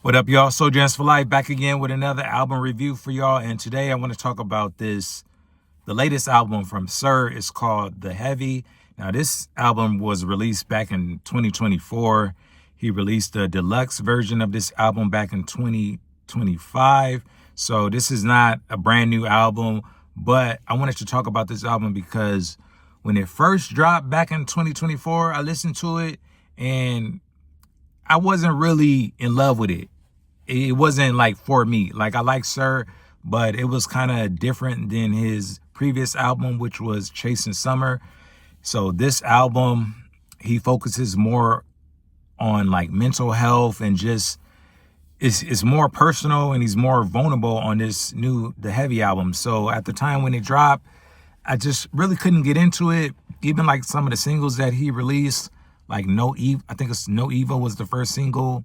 What up, y'all? Slowjams4life back again with another album review for y'all. And today I want to talk about the latest album from SiR. It's called The Heavy. Now, this album was released back in 2024. He released a deluxe version of this album back in 2025. So this is not a brand new album, but I wanted to talk about this album because when it first dropped back in 2024, I listened to it and I wasn't really in love with it. It wasn't like for me. Like, I like SiR, but it was kind of different than his previous album, which was Chasing Summer. So this album, he focuses more on like mental health and just it's more personal, and he's more vulnerable on this new The Heavy album. So at the time when it dropped, I just really couldn't get into it. Even like some of the singles that he released, like I think it's No Evil was the first single.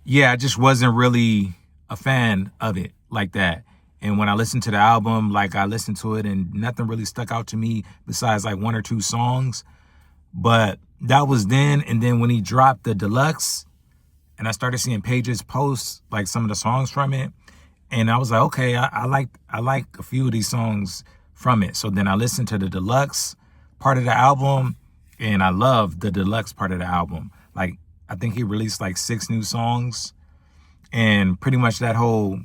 Yeah, I just wasn't really a fan of it like that. And when I listened to the album, like I listened to it and nothing really stuck out to me besides like one or two songs. But that was then. And then when he dropped the deluxe and I started seeing pages post like some of the songs from it, and I was like, okay, I like a few of these songs from it. So then I listened to the deluxe part of the album, and I love the deluxe part of the album. Like, I think he released like 6 new songs, and pretty much that whole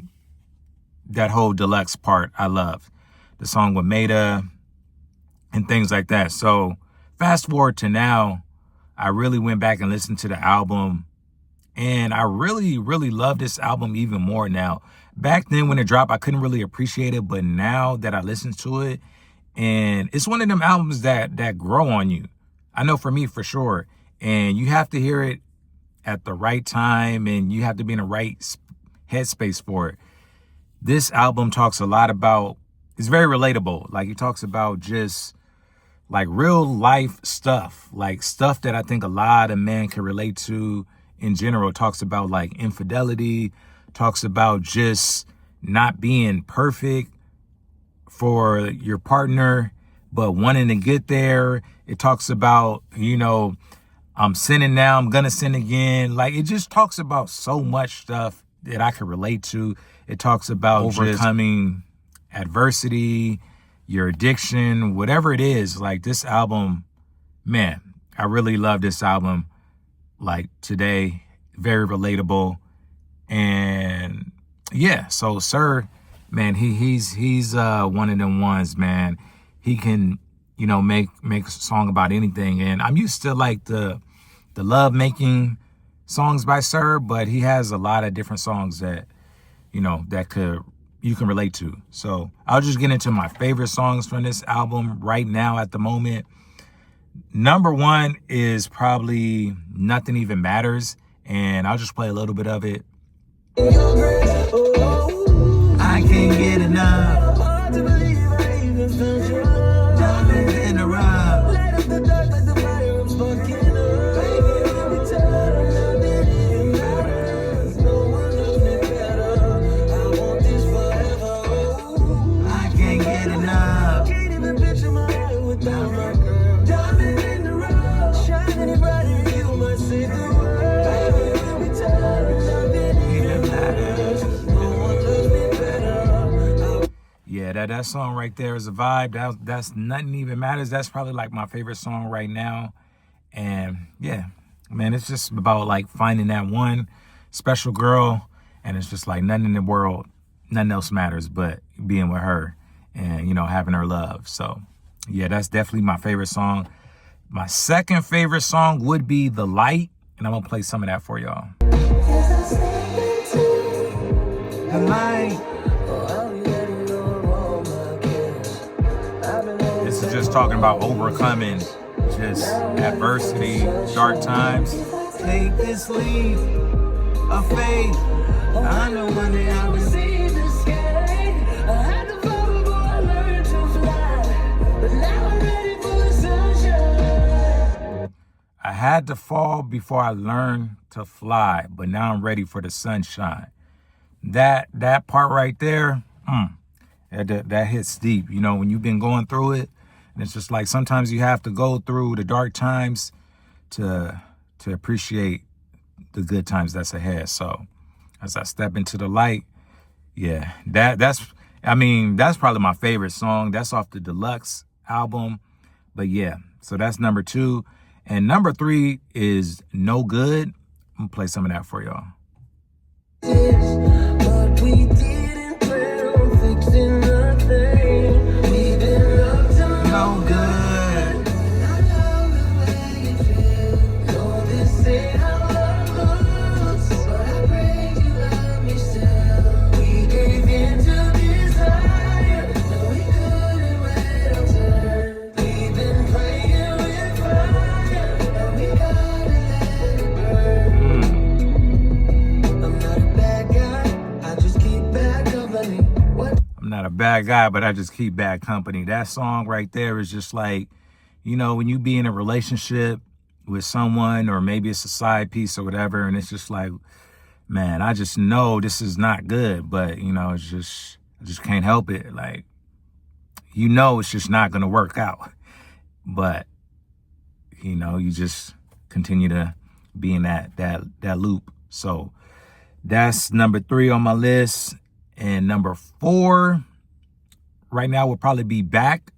deluxe part I love. The song with Maida and things like that. So fast forward to now, I really went back and listened to the album, and I really, really love this album even more now. Back then when it dropped, I couldn't really appreciate it, but now that I listen to it, and it's one of them albums that grow on you. I know for me, for sure. And you have to hear it at the right time, and you have to be in the right headspace for it. This album talks a lot about, it's very relatable. Like, he talks about just like real life stuff, like stuff that I think a lot of men can relate to in general. It talks about like infidelity, talks about just not being perfect for your partner, but wanting to get there. It talks about, I'm sinning now, I'm gonna sin again. Like, it just talks about so much stuff that I can relate to. It talks about overcoming adversity, your addiction, whatever it is. Like, this album, man, I really love this album. Like, today, very relatable. And yeah, so SiR, man, he's one of them ones, man. He can, make a song about anything. And I'm used to like the love making songs by SiR, but he has a lot of different songs that, that you can relate to. So I'll just get into my favorite songs from this album right now at the moment. Number 1 is probably Nothing Even Matters, and I'll just play a little bit of it. I can't get enough. Yeah, that song right there is a vibe. That's Nothing Even Matters. That's probably like my favorite song right now. And yeah, man, it's just about like finding that one special girl, and it's just like nothing in the world, nothing else matters but being with her and, having her love. So yeah, that's definitely my favorite song. My second favorite song would be The Light, and I'm gonna play some of that for y'all. The Light. This is just talking about overcoming just adversity, dark times. Take this leap of faith. I know one day I will see the sky. I had to fall before I learned to fly, but now I'm ready for the sunshine. I had to fall before I learned to fly, but now I'm ready for the sunshine. That part right there, that hits deep. When you've been going through it, and it's just like sometimes you have to go through the dark times to appreciate the good times that's ahead. So as I step into the light. Yeah, that's probably my favorite song. That's off the Deluxe album. But yeah, so that's number 2. And number 3 is No Good. I'm gonna play some of that for y'all. But we didn't plan on fixing nothing. We've been up to no good. Not a bad guy, but I just keep bad company. That song right there is just like, you know, when you be in a relationship with someone, or maybe it's a side piece or whatever, and it's just like, man, I just know this is not good, but you know, it's just, I just can't help it. Like, you know, it's just not going to work out, but you know, you just continue to be in that loop. So that's number 3 on my list. And number 4 right now will probably be Back